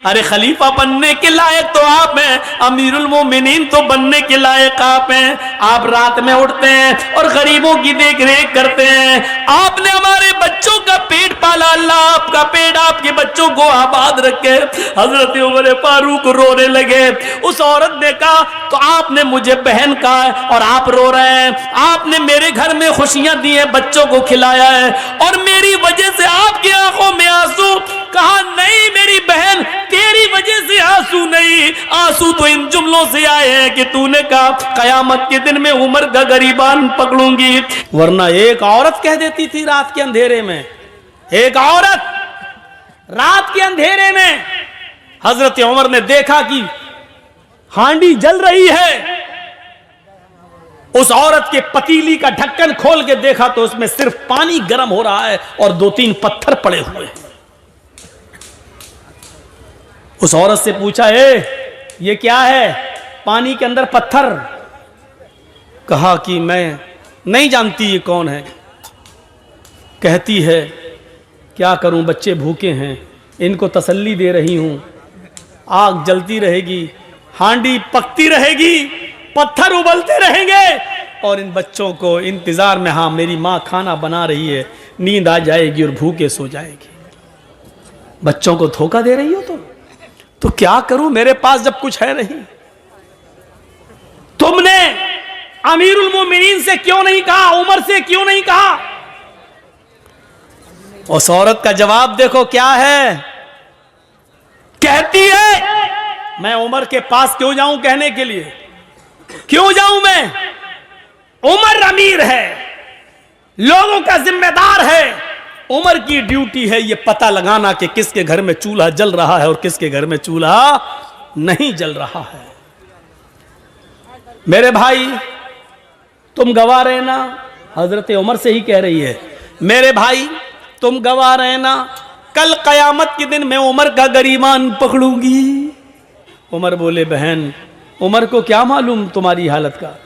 अरे खलीफा बनने के लायक तो आप हैं, अमीरुल मोमिनीन तो बनने के लायक आप हैं। आप रात में उठते हैं और गरीबों की देख रेख करते हैं। आपने हमारे बच्चों का पेट पाला, अल्लाह आपका पेट आपके बच्चों को आबाद रखे। हजरत उमर फारूक रोने लगे। उस औरत ने कहा तो आपने मुझे बहन कहा और आप रो रहे हैं। आपने मेरे घर में खुशियां दी हैं, बच्चों को खिलाया है और मेरी वजह से आपकी आंखों में आंसू। कहा नहीं मेरी बहन, तेरी वजह से आंसू नहीं, आंसू तो इन जुमलों से आए हैं कि तूने कहा कयामत के दिन में उमर का गरीबान पकड़ूंगी। वरना एक औरत कह देती थी रात के अंधेरे में, एक औरत रात के अंधेरे में, हजरत उमर ने देखा कि हांडी जल रही है। उस औरत के पतीली का ढक्कन खोल के देखा तो उसमें सिर्फ पानी गर्म हो रहा है और 2-3 पत्थर पड़े हुए हैं। उस औरत से पूछा, ये क्या है पानी के अंदर पत्थर? कहा कि मैं नहीं जानती ये कौन है। कहती है क्या करूं, बच्चे भूखे हैं, इनको तसल्ली दे रही हूं। आग जलती रहेगी, हांडी पकती रहेगी, पत्थर उबलते रहेंगे और इन बच्चों को इंतजार में, हाँ मेरी माँ खाना बना रही है, नींद आ जाएगी और भूखे सो जाएगी। बच्चों को धोखा दे रही हो तो क्या करूं, मेरे पास जब कुछ है नहीं। तुमने अमीरुल मोमिनीन से क्यों नहीं कहा, उमर से क्यों नहीं कहा? उस औरत का जवाब देखो क्या है। कहती है मैं उमर के पास क्यों जाऊं कहने के लिए, क्यों जाऊं मैं? उमर अमीर है, लोगों का जिम्मेदार है। उमर की ड्यूटी है ये पता लगाना कि किसके घर में चूल्हा जल रहा है और किसके घर में चूल्हा नहीं जल रहा है। मेरे भाई तुम गवाह रहना, हजरत उमर से ही कह रही है, मेरे भाई तुम गवाह रहना, कल कयामत के दिन मैं उमर का गरीबान पकड़ूंगी। उमर बोले बहन, उमर को क्या मालूम तुम्हारी हालत का?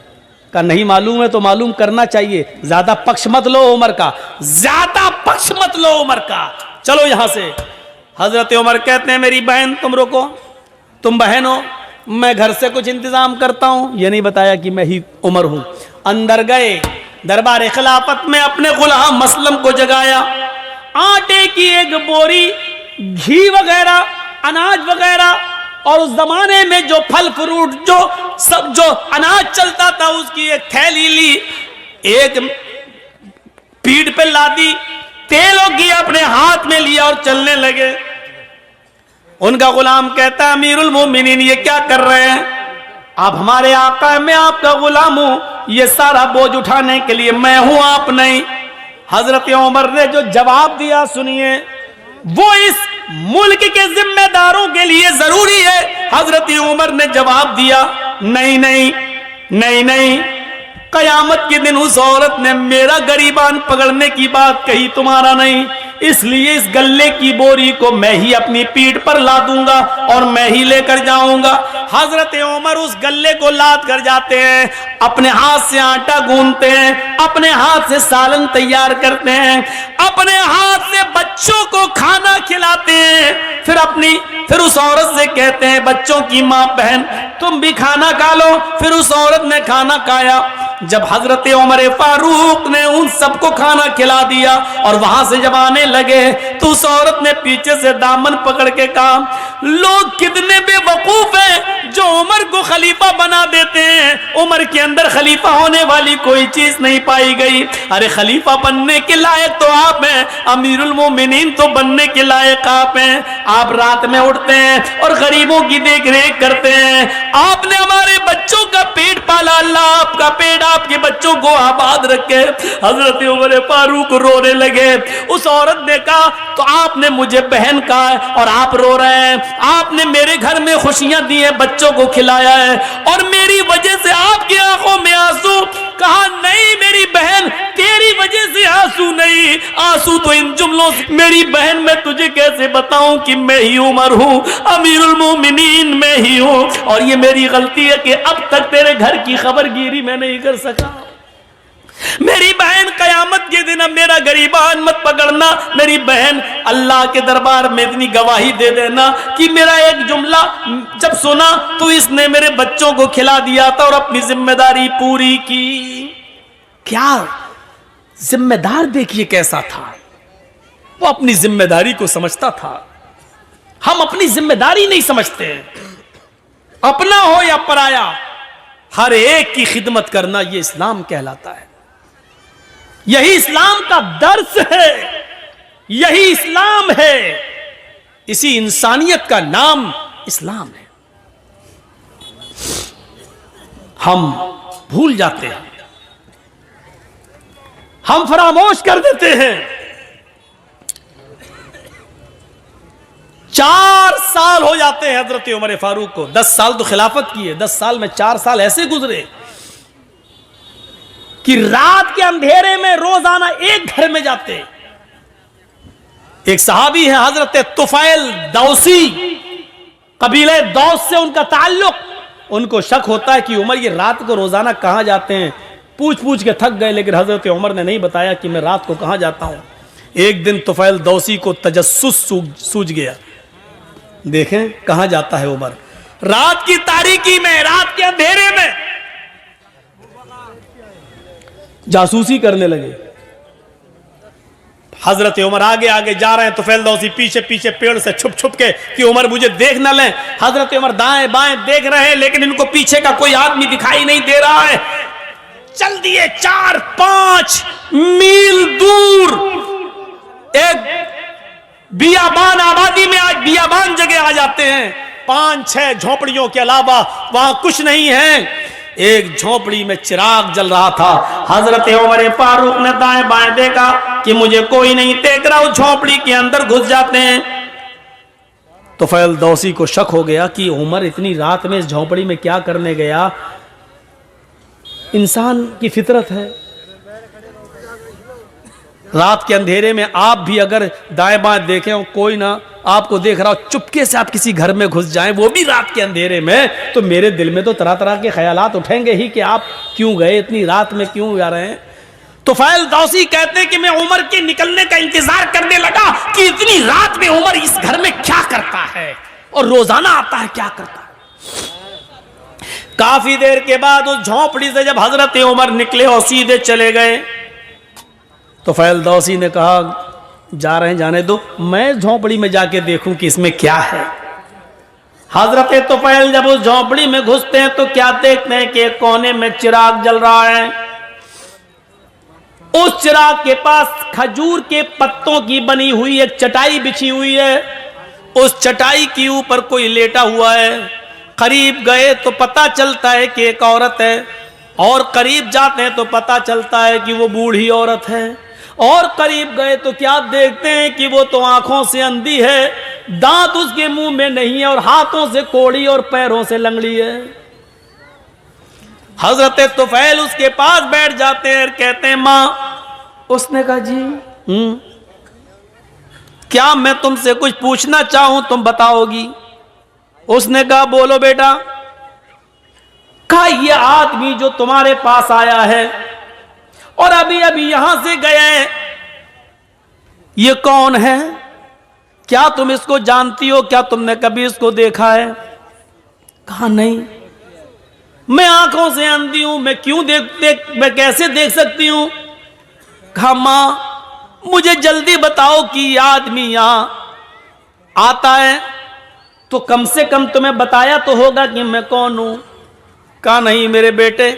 नहीं मालूम है तो मालूम करना चाहिए, ज्यादा पक्ष मत लो उमर का, ज्यादा पक्ष मत लो उमर का, चलो यहां से। हजरत उमर कहते हैं मेरी बहन तुम रुको, तुम बहन हो, मैं घर से कुछ इंतजाम करता हूं। ये नहीं बताया कि मैं ही उमर हूं। अंदर गए, दरबार खिलाफत में अपने गुलाम मसलम को जगाया। आटे की एक बोरी, घी वगैरह, अनाज वगैरह और उस जमाने में जो फल फ्रूट जो अनाज चलता था उसकी एक थैली ली, एक पीठ पे लादी, तेल और घी अपने हाथ में लिया और चलने लगे। उनका गुलाम कहता है अमीरुल मोमिनीन ये क्या कर रहे हैं? आप हमारे आका, मैं आपका गुलाम हूं, ये सारा बोझ उठाने के लिए मैं हूं, आप नहीं। हजरत उमर ने जो जवाब दिया सुनिए, वो इस मुल्क के जिम्मेदारों के लिए जरूरी है। हजरत उमर ने जवाब दिया नहीं नहीं नहीं नहीं, कयामत के दिन उस औरत ने मेरा गरीबान पकड़ने की बात कही, तुम्हारा नहीं, इसलिए इस गल्ले की बोरी को मैं ही अपनी पीठ पर ला दूंगा और मैं ही लेकर जाऊंगा। हजरत उमर उस गल्ले को लाद कर जाते हैं, अपने हाथ से आटा गूंथते हैं, अपने हाथ से सालन तैयार करते हैं, अपने हाथ से बच्चों को खाना खिलाते हैं, फिर उस औरत से कहते हैं बच्चों की माँ बहन तुम भी खाना खा लो। फिर उस औरत ने खाना खाया। जब हजरत उमर फारूक ने उन सबको खाना खिला दिया और वहां से जब आने लगे तो उस औरत ने पीछे से दामन पकड़ के कहा लोग कितने बेवकूफ हैं जो उमर को खलीफा बना देते हैं। उमर के अंदर खलीफा होने वाली कोई चीज नहीं पाई गई। अरे खलीफा बनने के लायक तो आप हैं, अमीरुल मोमिनीन तो बनने के लायक आप हैं। आप रात में उठते हैं और गरीबों की देख रेख करते हैं। आपने हमारे बच्चों का पेट पाला, अल्लाह आपका पेट आपके बच्चों को आबाद रखे। हजरत उमर फारूक रोने लगे। उस औरत ने कहा तो आपने मुझे बहन कहा और आप रो रहे हैं। आपने मेरे घर में खुशियां दी हैं, बच्चों को खिलाया है और मेरी वजह से आपकी आंखों में आंसू। कहा नहीं मेरी बहन, तेरी वजह से आंसू नहीं, आंसू तो इन जुमलों से। मेरी बहन मैं तुझे कैसे बताऊं कि मैं ही उमर हूं, अमीरुल मोमिनीन मैं ही हूं, और ये मेरी गलती है कि अब तक तेरे घर की खबरगिरी मैं नहीं कर सका। मेरी बहन कयामत के दिन अब मेरा गरीबान मत पकड़ना। मेरी बहन अल्लाह के दरबार में इतनी गवाही दे देना कि मेरा एक जुमला जब सुना तो इसने मेरे बच्चों को खिला दिया था और अपनी जिम्मेदारी पूरी की। क्या जिम्मेदार देखिए कैसा था, वो अपनी जिम्मेदारी को समझता था। हम अपनी जिम्मेदारी नहीं समझते, अपना हो या पराया, हर एक की खिदमत करना ये इस्लाम कहलाता है। यही इस्लाम का दर्स है, यही इस्लाम है, इसी इंसानियत का नाम इस्लाम है। हम भूल जाते हैं, हम फरामोश कर देते हैं। 4 साल हो जाते हैं हजरत उमर फारूक को। 10 साल तो खिलाफत की है, 10 साल में 4 साल ऐसे गुजरे कि रात के अंधेरे में रोजाना एक घर में जाते। एक सहाबी है हजरत तुफैल दौसी, कबीले दौस से उनका ताल्लुक। उनको शक होता है कि उमर ये रात को रोजाना कहां जाते हैं। पूछ पूछ के थक गए, लेकिन हजरत उमर ने नहीं बताया कि मैं रात को कहां जाता हूं। एक दिन तुफैल दौसी को तजस्सुस सूझ गया, देखें कहां जाता है उमर। रात की तारीकी में, रात के अंधेरे में जासूसी करने लगे। हजरत उमर आगे आगे जा रहे हैं, तुफैल दौसी पीछे पीछे पेड़ से छुप छुप के कि उमर मुझे देख न लें। हजरत उमर दाएं बाएं देख रहे हैं, लेकिन इनको पीछे का कोई आदमी दिखाई नहीं दे रहा है। चल दिए 4-5 मील दूर एक बियाबान आबादी में, आज बियाबान जगह आ जाते हैं। 5-6 झोपड़ियों के अलावा वहां कुछ नहीं है। एक झोपड़ी में चिराग जल रहा था। हजरत उमर फारूक ने दाएं बाएं देखा कि मुझे कोई नहीं देख रहा, उस झोपड़ी के अंदर घुस जाते हैं। तो तुफैल दौसी को शक हो गया कि उमर इतनी रात में इस झोपड़ी में क्या करने गया। इंसान की फितरत है, रात के अंधेरे में आप भी अगर दाएं बाएं देखें और कोई ना आपको देख रहा हो, चुपके से आप किसी घर में घुस जाएं, वो भी रात के अंधेरे में, तो मेरे दिल में तो तरह तरह के ख्यालात उठेंगे ही कि आप क्यों गए, इतनी रात में क्यों जा रहे हैं। तो तुफैल दौसी कहते हैं कि मैं उमर के निकलने का इंतजार करने लगा कि इतनी रात में उमर इस घर में क्या करता है और रोजाना आता है क्या करता है। काफी देर के बाद उस झोंपड़ी से जब हजरत उमर निकले और सीधे चले गए, तो तुफैल दौसी ने कहा जा रहे हैं जाने दो, मैं झोंपड़ी में जाके देखूं कि इसमें क्या है। हजरत तुफैल जब उस झोंपड़ी में घुसते हैं तो क्या देखते हैं कि कोने में चिराग जल रहा है। उस चिराग के पास खजूर के पत्तों की बनी हुई एक चटाई बिछी हुई है। उस चटाई के ऊपर कोई लेटा हुआ है। करीब गए तो पता चलता है कि एक औरत है, और करीब जाते हैं तो पता चलता है कि वो बूढ़ी औरत है। और करीब गए तो क्या देखते हैं कि वो तो आंखों से अंधी है, दांत उसके मुंह में नहीं है और हाथों से कोड़ी और पैरों से लंगड़ी है। हजरत तुफैल उसके पास बैठ जाते हैं और कहते हैं मां। उसने कहा जी क्या मैं तुमसे कुछ पूछना चाहूं तुम बताओगी। उसने कहा बोलो बेटा। कहा ये आदमी जो तुम्हारे पास आया है और अभी अभी यहां से गया है, ये कौन है, क्या तुम इसको जानती हो, क्या तुमने कभी इसको देखा है। कहा नहीं, मैं आंखों से अंधी हूं, मैं क्यों मैं कैसे देख सकती हूं। कहा मां मुझे जल्दी बताओ कि ये आदमी यहां आता है तो कम से कम तुम्हें बताया तो होगा कि मैं कौन हूं। कहा नहीं मेरे बेटे,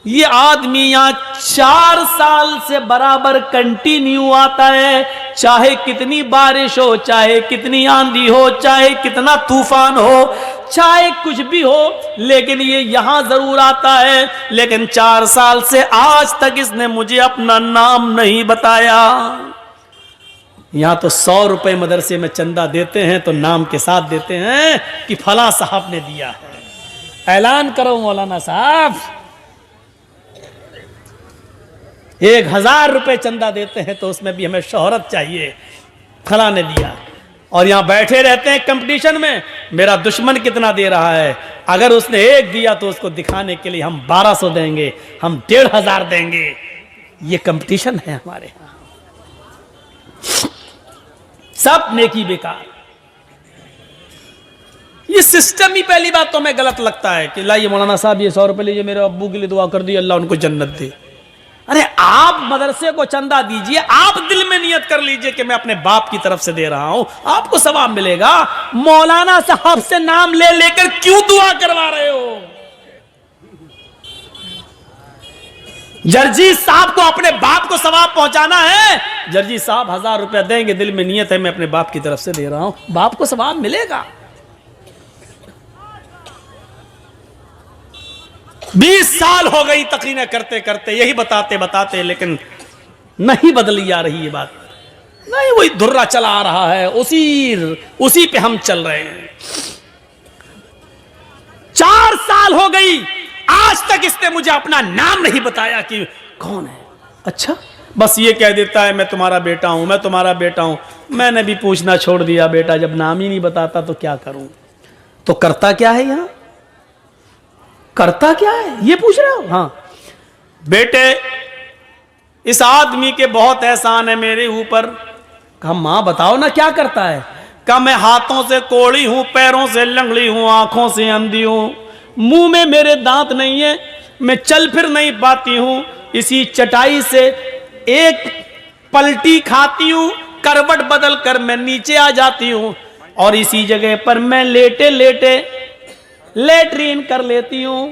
ये आदमी यहां 4 साल से बराबर कंटिन्यू आता है, चाहे कितनी बारिश हो, चाहे कितनी आंधी हो, चाहे कितना तूफान हो, चाहे कुछ भी हो, लेकिन ये यहां जरूर आता है। लेकिन 4 साल से आज तक इसने मुझे अपना नाम नहीं बताया। यहां तो 100 रुपए मदरसे में चंदा देते हैं तो नाम के साथ देते हैं कि फला साहब ने दिया है। ऐलान करो मौलाना साहब, 1000 रुपए चंदा देते हैं तो उसमें भी हमें शोहरत चाहिए, फला ने दिया। और यहां बैठे रहते हैं कंपटीशन में, मेरा दुश्मन कितना दे रहा है। अगर उसने 1 दिया तो उसको दिखाने के लिए हम 1200 देंगे, हम 1500 देंगे। ये कंपटीशन है हमारे यहां, सब नेकी बेकार। ये सिस्टम ही पहली बात तो हमें गलत लगता है कि लाइए मौलाना साहब ये 100 रुपए लीजिए, मेरे अब्बू के लिए दुआ कर दी, अल्लाह उनको जन्नत दे। अरे आप मदरसे को चंदा दीजिए, आप दिल में नियत कर लीजिए कि मैं अपने बाप की तरफ से दे रहा हूं, आपको सवाब मिलेगा। मौलाना साहब से नाम ले लेकर क्यों दुआ करवा रहे हो? जर्जी साहब को अपने बाप को सवाब पहुंचाना है, जर्जी साहब 1000 रुपया देंगे, दिल में नियत है मैं अपने बाप की तरफ से दे रहा हूं, बाप को सवाब मिलेगा। 20 साल हो गई तकरीरें करते करते, यही बताते बताते, लेकिन नहीं बदली आ रही ये बात, नहीं वही धुर्रा चला आ रहा है, उसी पे हम चल रहे हैं। 4 साल हो गई, आज तक इसने मुझे अपना नाम नहीं बताया कि कौन है। अच्छा, बस ये कह देता है मैं तुम्हारा बेटा हूं, मैं तुम्हारा बेटा हूं। मैंने भी पूछना छोड़ दिया, बेटा जब नाम ही नहीं बताता तो क्या करूं। तो करता क्या है यहां, करता क्या है ये पूछ रहे हो? हाँ बेटे, इस आदमी के बहुत एहसान है मेरे ऊपर। कहा मां बताओ ना क्या करता है? कहा मैं हाथों से कोड़ी हूं, पैरों से लंगड़ी हूं, आंखों से अंधी हूं, मुंह में मेरे दांत नहीं है, मैं चल फिर नहीं पाती हूं, इसी चटाई से एक पलटी खाती हूं, करवट बदल कर मैं नीचे आ जाती हूं, और इसी जगह पर मैं लेटे लेटे लेटरीन कर लेती हूं,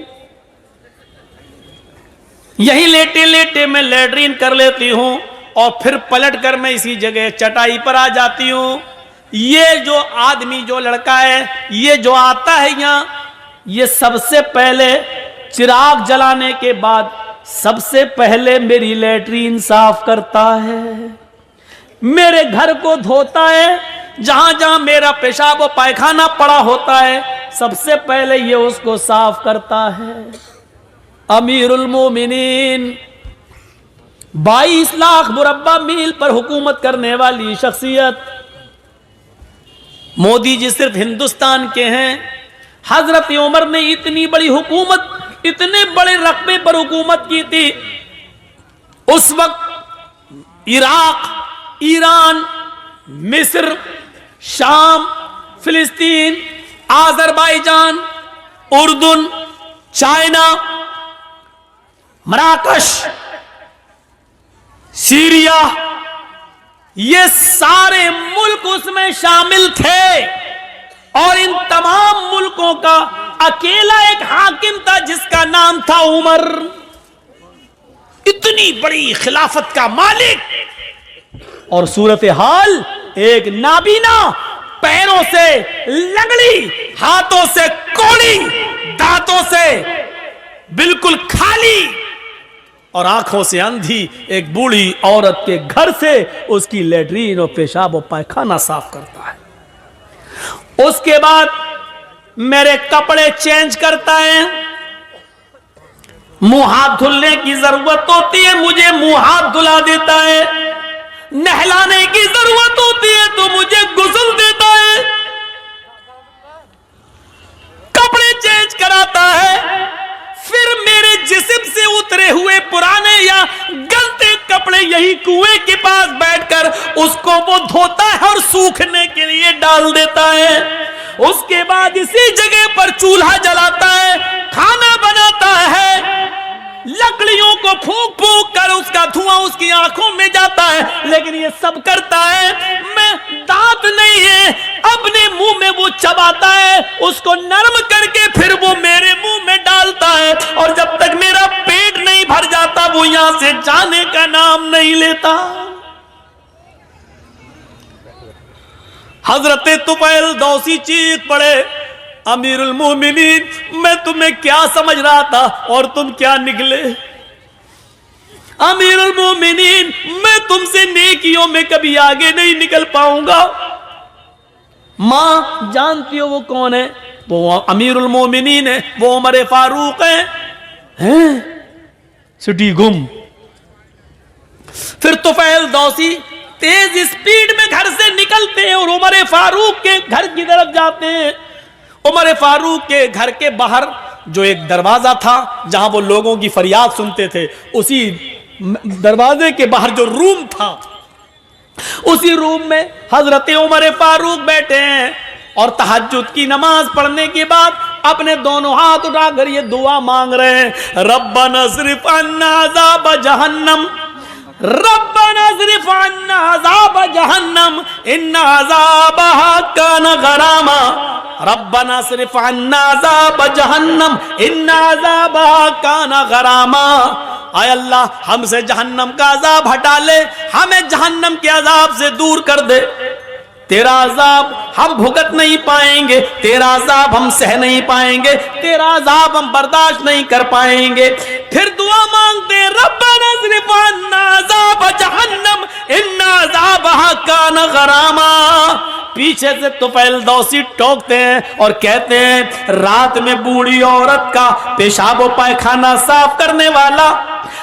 यही लेटे लेटे मैं लेटरीन कर लेती हूं, और फिर पलट कर मैं इसी जगह चटाई पर आ जाती हूं। ये जो आदमी, जो लड़का है, ये जो आता है यहां, ये सबसे पहले चिराग जलाने के बाद सबसे पहले मेरी लेटरीन साफ करता है, मेरे घर को धोता है, जहां जहां मेरा पेशाब और पायखाना पड़ा होता है सबसे पहले ये उसको साफ करता है। अमीरुल मोमिनीन, 22 लाख मुरब्बा मील पर हुकूमत करने वाली शख्सियत, मोदी जी सिर्फ हिंदुस्तान के हैं। हजरत उमर ने इतनी बड़ी हुकूमत, इतने बड़े रकबे पर हुकूमत की थी। उस वक्त इराक, ईरान, मिस्र, शाम, फिलिस्तीन, आज़रबाईजान, उर्दुन, चाइना, मराकश, सीरिया, ये सारे मुल्क उसमें शामिल थे, और इन तमाम मुल्कों का अकेला एक हाकिम था जिसका नाम था उमर। इतनी बड़ी खिलाफत का मालिक, और सूरत हाल एक नाबीना, पैरों से लंगड़ी, हाथों से कोड़ी, दांतों से बिल्कुल खाली और आंखों से अंधी एक बूढ़ी औरत के घर से उसकी लेटरीन और पेशाब और पायखाना साफ करता है। उसके बाद मेरे कपड़े चेंज करता है, मुंह हाथ धुलने की जरूरत होती है मुझे मुंह हाथ धुला देता है, नहलाने की जरूरत होती है तो मुझे गुस्ल देता है, कपड़े चेंज कराता है, फिर मेरे जिस्म से उतरे हुए पुराने या गलते कपड़े यही कुएं के पास बैठकर उसको वो धोता है और सूखने के लिए डाल देता है। उसके बाद इसी जगह पर चूल्हा जलाता है, खाना बनाता है, लकड़ियों को फूंक फूंक कर उसका धुआं उसकी आंखों में जाता है, लेकिन ये सब करता है। मैं दांत नहीं है, अपने मुंह में वो चबाता है, उसको नरम करके फिर वो मेरे मुंह में डालता है, और जब तक मेरा पेट नहीं भर जाता वो यहां से जाने का नाम नहीं लेता। हजरत तुफैल दौसी चीख पड़े, अमीरुल मोमिनीन, मैं तुम्हें क्या समझ रहा था और तुम क्या निकले। अमीरुल मोमिनीन, मैं तुमसे नेकियों में कभी आगे नहीं निकल पाऊंगा। मां जानती हो वो कौन है? वो अमीरुल मोमिनीन है, वो उमर फारूक हैं? सिटी गुम। फिर तुफैल दौसी तेज स्पीड में घर से निकलते हैं और उमर फारूक के घर की तरफ जाते हैं। उमर फारूक के घर के बाहर जो एक दरवाजा था जहां वो लोगों की फरियाद सुनते थे, उसी दरवाजे के बाहर जो रूम था, उसी रूम में हजरत उमर फारूक बैठे हैं और तहज्जुद की नमाज पढ़ने के बाद अपने दोनों हाथ उठाकर ये दुआ मांग रहे हैं, रब्बना सिर्फ अन्ना अज़ाब जहन्नम, रब्बना सिर्फ अन्ना अज़ाब जहन्नम इन्ना अज़ाबहा कान गरामा, रब्बना सिर्फ अन्ना अज़ाब जहन्नम इन्ना अज़ाबहा कान गरामा। आय अल्लाह, हमसे जहन्नम का अजाब हटा ले, हमें जहन्नम के अजाब से दूर कर दे। तेरा अजाब हम भुगत नहीं पाएंगे, तेरा अजाब हम सह नहीं पाएंगे, तेरा अजाब हम बर्दाश्त नहीं कर पाएंगे। फिर दुआ मांगते, रब्बना सिर्फ अन्ना अज़ाब जहन्नम इन्ना अज़ाबहा कान गरामा। पीछे से तुफैल दौसी टोकते हैं और कहते हैं, रात में बूढ़ी औरत का पेशाब पायखाना साफ करने वाला,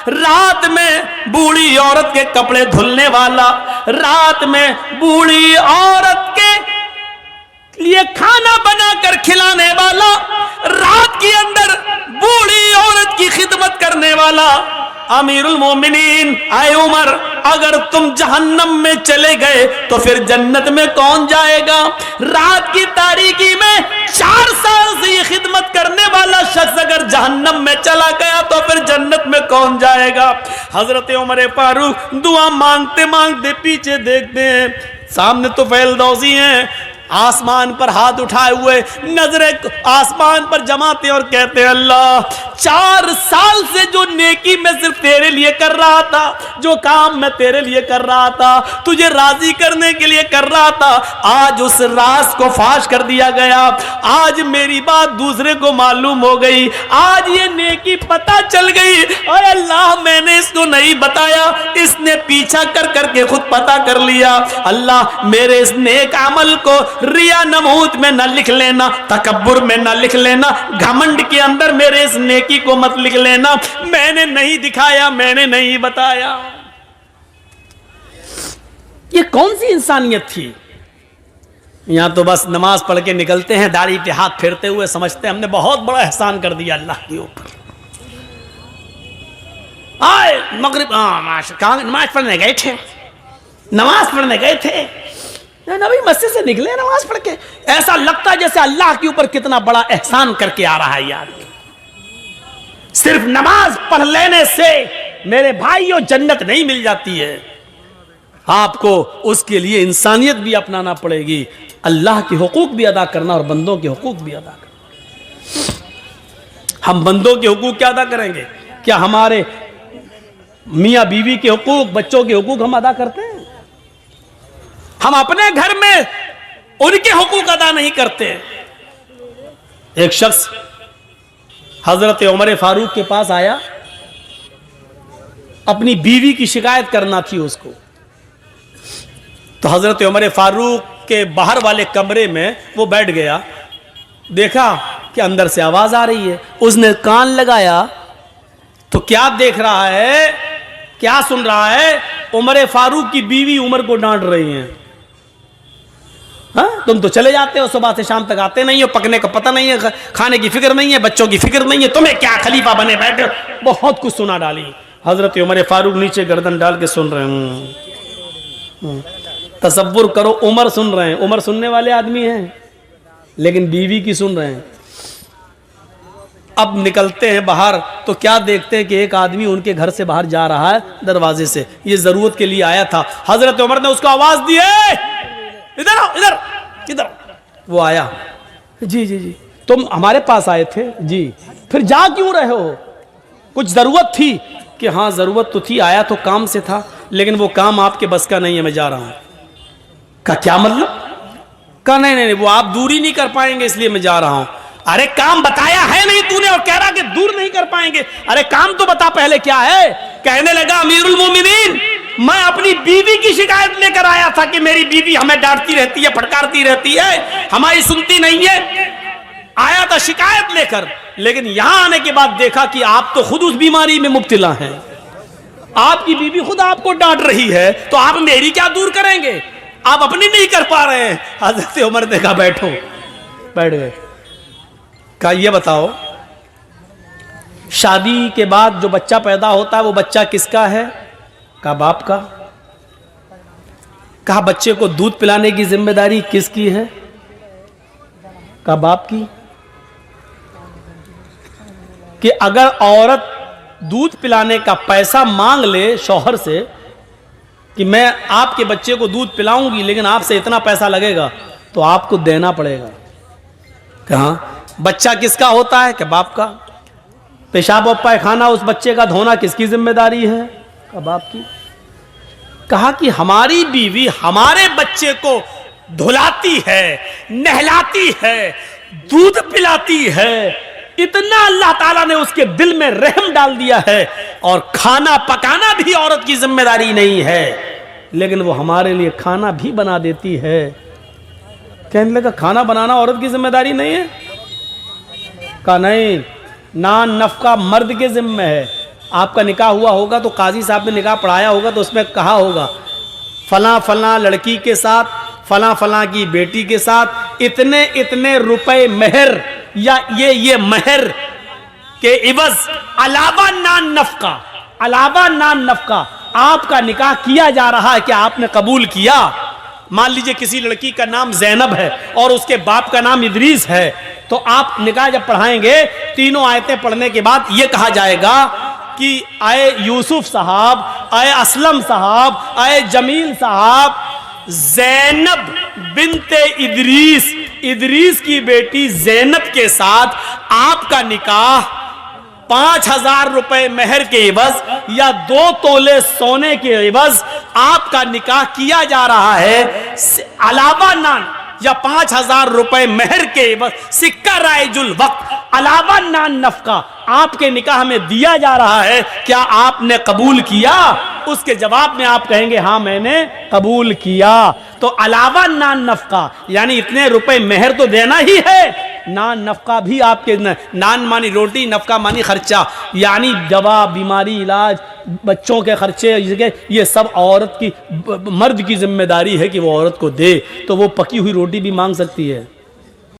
रात में बूढ़ी औरत के कपड़े धुलने वाला, रात में बूढ़ी औरत के लिए खाना बनाकर खिलाने वाला, रात के अंदर बूढ़ी औरत की खिदमत करने वाला। अमीरुल मोमिनीन, आए उमर, अगर तुम जहन्नम में चले गए तो फिर जन्नत में कौन जाएगा? रात की तारीकी में 4 साल से ये खिदमत करने वाला शख्स अगर जहन्नम में चला गया तो फिर जन्नत में कौन जाएगा? हजरत उमर फारूक दुआ मांगते मांगते पीछे देखते हैं, सामने तो फैलदौसी हैं, आसमान पर हाथ उठाए हुए नजरें आसमान पर जमाते और कहते, अल्लाह 4 साल से जो नेकी मैं सिर्फ तेरे लिए कर रहा था, जो काम मैं तेरे लिए कर रहा था, तुझे राजी करने के लिए कर रहा था, आज उस राज को फाश कर दिया गया, आज मेरी बात दूसरे को मालूम हो गई, आज ये नेकी पता चल गई। और अल्लाह, मैंने इसको नहीं बताया, इसने पीछा कर करके खुद पता कर लिया। अल्लाह, मेरे इस नेक अमल को रिया नमूद में न लिख लेना, तकब्बुर में न लिख लेना, घमंड के अंदर मेरे इस नेकी को मत लिख लेना। मैंने नहीं दिखाया, मैंने नहीं बताया। ये कौन सी इंसानियत थी? यहां तो बस नमाज पढ़ के निकलते हैं, दाढ़ी पे हाथ फेरते हुए समझते हैं हमने बहुत बड़ा एहसान कर दिया अल्लाह के ऊपर। आए मगरिब नमाज पढ़ने गए थे, नमाज पढ़ने गए थे, नबी मस्जिद से निकले नमाज पढ़ के, ऐसा लगता है जैसे अल्लाह के ऊपर कितना बड़ा एहसान करके आ रहा है यार। सिर्फ नमाज पढ़ लेने से मेरे भाइयों जन्नत नहीं मिल जाती है, आपको उसके लिए इंसानियत भी अपनाना पड़ेगी, अल्लाह के हुकूक भी अदा करना और बंदों के हुकूक भी अदा करना। हम बंदों के हुकूक क्या अदा करेंगे? क्या हमारे मियाँ बीवी के हुकूक, बच्चों के हुकूक हम अदा करते हैं? हम अपने घर में उनके हुकूक अदा नहीं करते। एक शख्स हजरत उमर फारूक के पास आया, अपनी बीवी की शिकायत करना थी उसको। तो हजरत उमर फारूक के बाहर वाले कमरे में वो बैठ गया, देखा कि अंदर से आवाज आ रही है, उसने कान लगाया तो क्या देख रहा है, क्या सुन रहा है? उमर फारूक की बीवी उमर को डांट रही है, हाँ तुम तो चले जाते हो, सुबह से शाम तक आते नहीं हो, पकने का पता नहीं है, खाने की फिक्र नहीं है, बच्चों की फिक्र नहीं है, तुम्हें क्या खलीफा बने बैठे। बहुत कुछ सुना डाली। हजरत उमर फारूक नीचे गर्दन डाल के सुन रहे हैं। तसव्वुर करो, उमर सुन रहे हैं, उमर सुनने वाले आदमी हैं, लेकिन बीवी की सुन रहे हैं। अब निकलते हैं बाहर तो क्या देखते हैं कि एक आदमी उनके घर से बाहर जा रहा है दरवाजे से, ये जरूरत के लिए आया था। हजरत उमर ने उसको आवाज दी, इधर आओ, इधर किधर। वो आया, जी जी जी तुम हमारे पास आए थे जी, फिर जा क्यों रहे हो? कुछ जरूरत थी? कि हाँ जरूरत तो थी, आया तो काम से था, लेकिन वो काम आपके बस का नहीं है, मैं जा रहा हूं। का क्या मतलब? का नहीं नहीं वो आप दूरी नहीं कर पाएंगे इसलिए मैं जा रहा हूं। अरे काम बताया है नहीं तूने और कह रहा कि दूर नहीं कर पाएंगे, अरे काम तो बता पहले क्या है। कहने लगा, अमीरुल मोमिनीन, मैं अपनी बीवी की शिकायत लेकर आया था कि मेरी बीवी हमें डांटती रहती है, फटकारती रहती है, हमारी सुनती नहीं है। आया था शिकायत लेकर, लेकिन यहां आने के बाद देखा कि आप तो खुद उस बीमारी में मुब्तला हैं, आपकी बीवी खुद आपको डांट रही है, तो आप मेरी क्या दूर करेंगे? आप अपनी नहीं कर पा रहे हैं। हजरत उमर ने कहा बैठो, बैठ गए। कहा ये बताओ शादी के बाद जो बच्चा पैदा होता है वो बच्चा किसका है? कहा बाप का। कहा बच्चे को दूध पिलाने की जिम्मेदारी किसकी है? कहा बाप की। कि अगर औरत दूध पिलाने का पैसा मांग ले शौहर से कि मैं आपके बच्चे को दूध पिलाऊंगी लेकिन आपसे इतना पैसा लगेगा, तो आपको देना पड़ेगा। कहाँ बच्चा किसका होता है? कि बाप का। पेशाब और पैखाना उस बच्चे का धोना किसकी जिम्मेदारी है? का बाप की। कहा कि हमारी बीवी हमारे बच्चे को धुलाती है, नहलाती है, दूध पिलाती है, इतना अल्लाह ताला ने उसके दिल में रहम डाल दिया है, और खाना पकाना भी औरत की जिम्मेदारी नहीं है, लेकिन वो हमारे लिए खाना भी बना देती है। कहने लगा खाना बनाना औरत की जिम्मेदारी नहीं है? कहा नहीं, नान नफका मर्द के जिम्मे है। आपका निकाह हुआ होगा तो काजी साहब ने निकाह पढ़ाया होगा तो उसमें कहा होगा फला फला लड़की के साथ, फला फला की बेटी के साथ इतने इतने रुपए मेहर या ये मेहर के इवज अलावा नान नफका आपका निकाह किया जा रहा है। क्या आपने कबूल किया? मान लीजिए किसी लड़की का नाम जैनब है और उसके बाप का नाम इदरीस है, तो आप निकाह जब पढ़ाएंगे तीनों आयतें पढ़ने के बाद यह कहा जाएगा कि आए यूसुफ साहब, आए असलम साहब, आए जमील साहब, जैनब बिनते इदरीस की बेटी जैनब के साथ आपका निकाह 5,000 रुपए मेहर के एवज या 2 तोले सोने के एवज आपका निकाह किया जा रहा है। अलावा नान या 5,000 रुपए मेहर के एवज सिक्का राइजुल वक्त अलावा नान नफका आपके निकाह में दिया जा रहा है। क्या आपने कबूल किया? उसके जवाब में आप कहेंगे हाँ मैंने कबूल किया। तो अलावा नान नफका यानी इतने रुपए मेहर तो देना ही है, नान नफका भी आपके, नान मानी रोटी, नफका मानी खर्चा, यानी दवा, बीमारी, इलाज, बच्चों के खर्चे, ये सब औरत की, मर्द की जिम्मेदारी है कि वो औरत को दे। तो वो पकी हुई रोटी भी मांग सकती है।